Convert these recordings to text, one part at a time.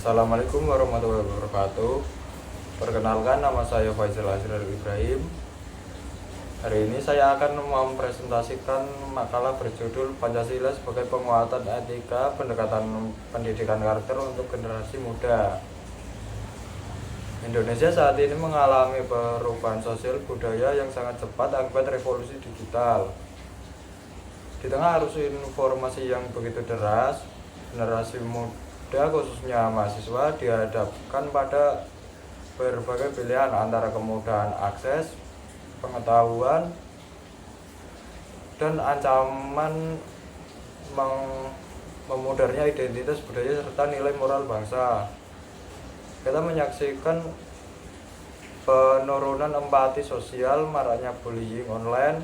Assalamualaikum warahmatullahi wabarakatuh. Perkenalkan, nama saya Faisal Azhar Ibrahim. Hari ini saya akan mempresentasikan makalah berjudul Pancasila sebagai penguatan etika pendekatan pendidikan karakter untuk generasi muda. Indonesia saat ini mengalami perubahan sosial budaya yang sangat cepat akibat revolusi digital. Di tengah arus informasi yang begitu deras, generasi muda khususnya mahasiswa dihadapkan pada berbagai pilihan antara kemudahan akses, pengetahuan, dan ancaman memudarnya identitas budaya serta nilai moral bangsa. Kita menyaksikan penurunan empati sosial, maraknya bullying online,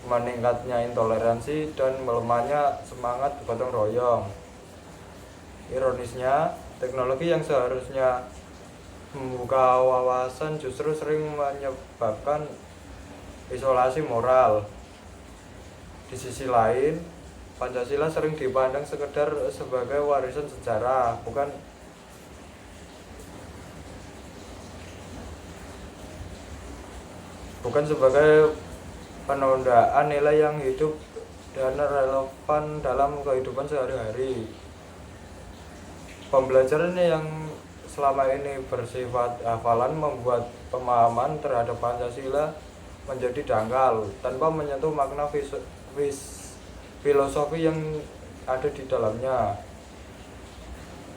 meningkatnya intoleransi, dan melemahnya semangat gotong royong. Ironisnya, teknologi yang seharusnya membuka wawasan justru sering menyebabkan isolasi moral. Di sisi lain, Pancasila sering dipandang sekedar sebagai warisan sejarah, bukan sebagai penodaan nilai yang hidup dan relevan dalam kehidupan sehari-hari. Pembelajaran yang selama ini bersifat hafalan membuat pemahaman terhadap Pancasila menjadi dangkal tanpa menyentuh makna filosofi yang ada di dalamnya.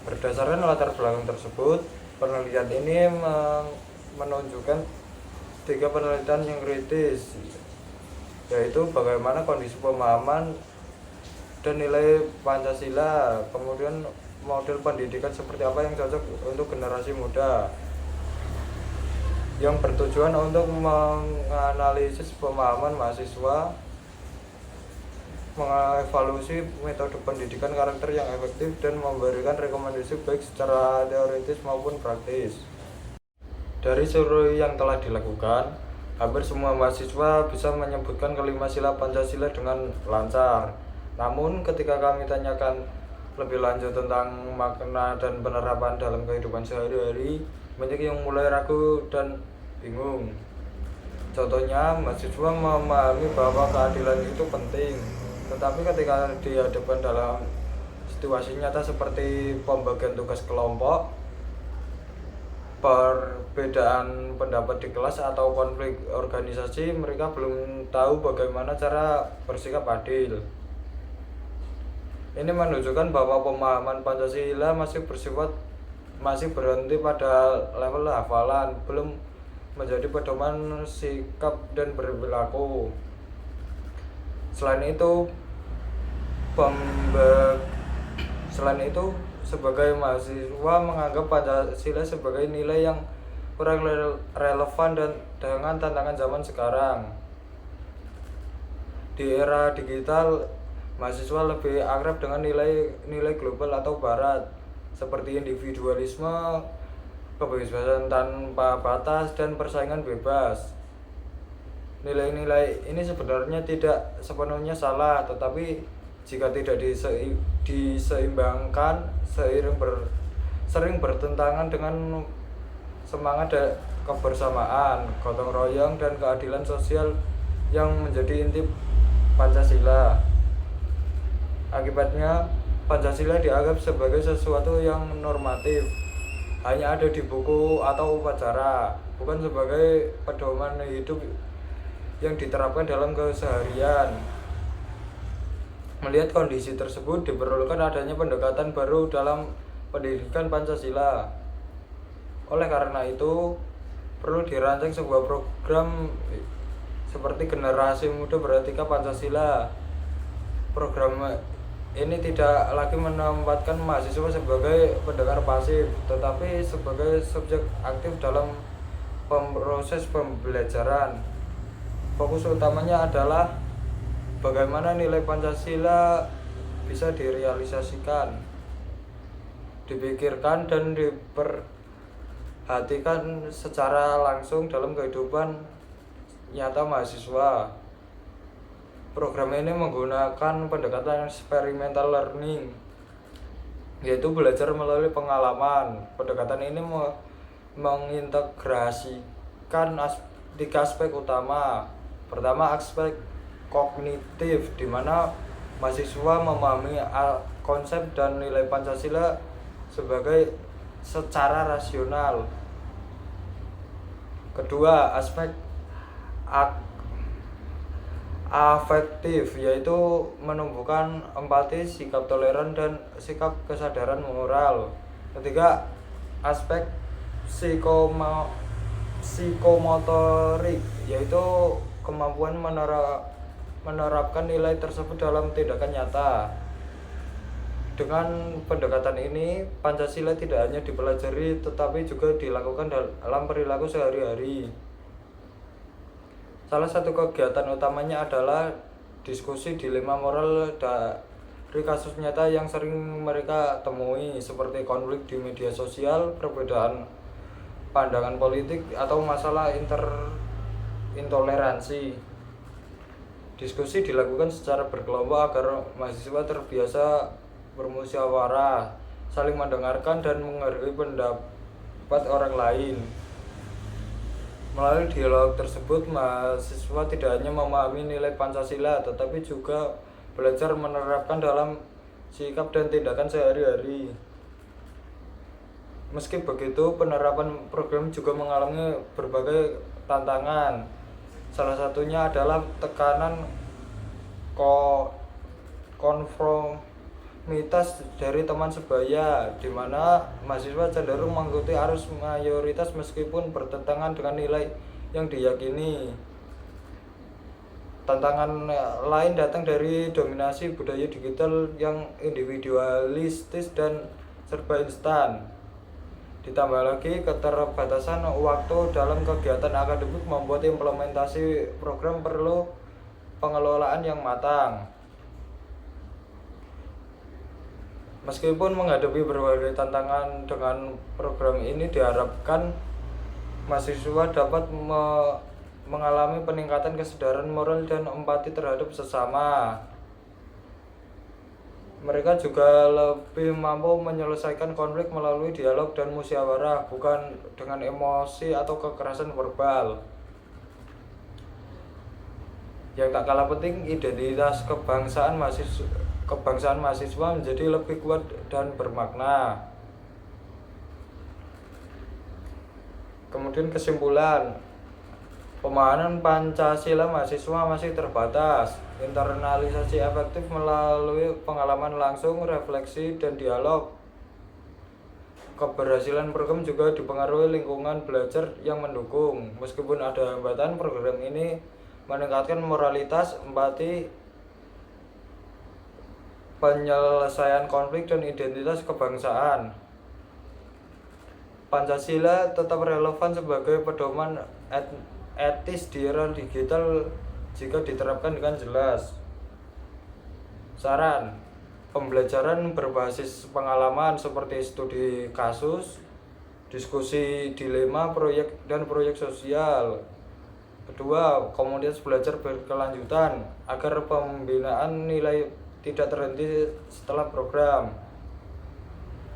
Berdasarkan latar belakang tersebut, penelitian ini menunjukkan 3 penelitian yang kritis, yaitu bagaimana kondisi pemahaman dan nilai Pancasila, kemudian model pendidikan seperti apa yang cocok untuk generasi muda, yang bertujuan untuk menganalisis pemahaman mahasiswa, mengevaluasi metode pendidikan karakter yang efektif, dan memberikan rekomendasi baik secara teoritis maupun praktis. Dari survei yang telah dilakukan, hampir semua mahasiswa bisa menyebutkan kelima sila Pancasila dengan lancar. Namun ketika kami tanyakan lebih lanjut tentang makna dan penerapan dalam kehidupan sehari-hari, banyak yang mulai ragu dan bingung. Contohnya, mahasiswa memahami bahwa keadilan itu penting, tetapi ketika dihadapkan dalam situasi nyata seperti pembagian tugas kelompok, perbedaan pendapat di kelas, atau konflik organisasi, mereka belum tahu bagaimana cara bersikap adil. Ini menunjukkan bahwa pemahaman Pancasila masih berhenti pada level hafalan, belum menjadi pedoman sikap dan perilaku. Selain itu, sebagai mahasiswa menganggap Pancasila sebagai nilai yang kurang relevan dan dengan tantangan zaman sekarang. Di era digital, mahasiswa lebih akrab dengan nilai global atau barat, seperti individualisme, kebebasan tanpa batas, dan persaingan bebas. Nilai-nilai ini sebenarnya tidak sepenuhnya salah, tetapi jika tidak diseimbangkan, sering bertentangan dengan semangat kebersamaan, gotong royong, dan keadilan sosial yang menjadi inti Pancasila. Akibatnya, Pancasila dianggap sebagai sesuatu yang normatif, hanya ada di buku atau upacara, bukan sebagai pedoman hidup yang diterapkan dalam keseharian. Melihat kondisi tersebut, diperlukan adanya pendekatan baru dalam pendidikan Pancasila. Oleh karena itu, perlu dirancang sebuah program seperti Generasi Muda Beretika Pancasila. Program ini tidak lagi menempatkan mahasiswa sebagai pendengar pasif, tetapi sebagai subjek aktif dalam proses pembelajaran. Fokus utamanya adalah bagaimana nilai Pancasila bisa direalisasikan, dipikirkan, dan diperhatikan secara langsung dalam kehidupan nyata mahasiswa. Program ini menggunakan pendekatan experimental learning yaitu belajar melalui pengalaman. Pendekatan ini mengintegrasikan tiga aspek utama. Pertama, aspek kognitif, di mana mahasiswa memahami konsep dan nilai Pancasila secara rasional. Kedua, aspek afektif, yaitu menumbuhkan empati, sikap toleran, dan sikap kesadaran moral. Ketiga, aspek psikomotorik, yaitu kemampuan menerapkan nilai tersebut dalam tindakan nyata. Dengan pendekatan ini, Pancasila tidak hanya dipelajari tetapi juga dilakukan dalam perilaku sehari-hari. Salah satu kegiatan utamanya adalah diskusi dilema moral dari kasus nyata yang sering mereka temui, seperti konflik di media sosial, perbedaan pandangan politik, atau masalah intoleransi. Diskusi dilakukan secara berkelompok agar mahasiswa terbiasa bermusyawarah, saling mendengarkan, dan menghargai pendapat orang lain. Melalui dialog tersebut, mahasiswa tidak hanya memahami nilai Pancasila, tetapi juga belajar menerapkan dalam sikap dan tindakan sehari-hari. Meski begitu, penerapan program juga mengalami berbagai tantangan. Salah satunya adalah tekanan konformitas dari teman sebaya, di mana mahasiswa cenderung mengikuti arus mayoritas meskipun bertentangan dengan nilai yang diyakini. Tantangan lain datang dari dominasi budaya digital yang individualistis dan serba instan. Ditambah lagi keterbatasan waktu dalam kegiatan akademik membuat implementasi program perlu pengelolaan yang matang. Meskipun menghadapi berbagai tantangan dengan program ini, diharapkan mahasiswa dapat mengalami peningkatan kesadaran moral dan empati terhadap sesama. Mereka juga lebih mampu menyelesaikan konflik melalui dialog dan musyawarah, bukan dengan emosi atau kekerasan verbal. Yang tak kalah penting, identitas kebangsaan mahasiswa menjadi lebih kuat dan bermakna. Kemudian kesimpulan, pemahaman Pancasila mahasiswa masih terbatas. Internalisasi efektif melalui pengalaman langsung, refleksi, dan dialog. Keberhasilan program juga dipengaruhi lingkungan belajar yang mendukung. Meskipun ada hambatan, program ini meningkatkan moralitas, empati, penyelesaian konflik, dan identitas kebangsaan. Pancasila tetap relevan sebagai pedoman etis di era digital jika diterapkan dengan jelas. Saran, pembelajaran berbasis pengalaman seperti studi kasus, diskusi dilema, proyek sosial. Kedua, komunitas belajar berkelanjutan agar pembinaan nilai tidak terhenti setelah program.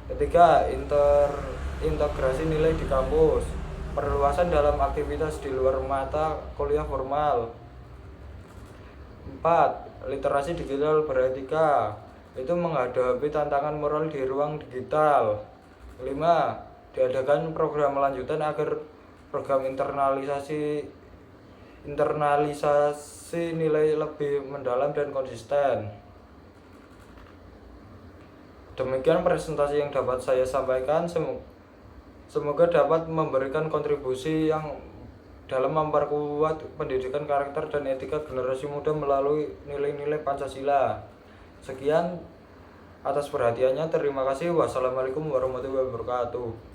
Ketiga, integrasi nilai di kampus, perluasan dalam aktivitas di luar mata kuliah formal. 4. Literasi digital beretika, itu menghadapi tantangan moral di ruang digital. 5. Diadakan program lanjutan agar program internalisasi nilai lebih mendalam dan konsisten. Demikian presentasi yang dapat saya sampaikan. Semoga dapat memberikan kontribusi yang dalam memperkuat pendidikan karakter dan etika generasi muda melalui nilai-nilai Pancasila. Sekian atas perhatiannya. Terima kasih. Wassalamualaikum warahmatullahi wabarakatuh.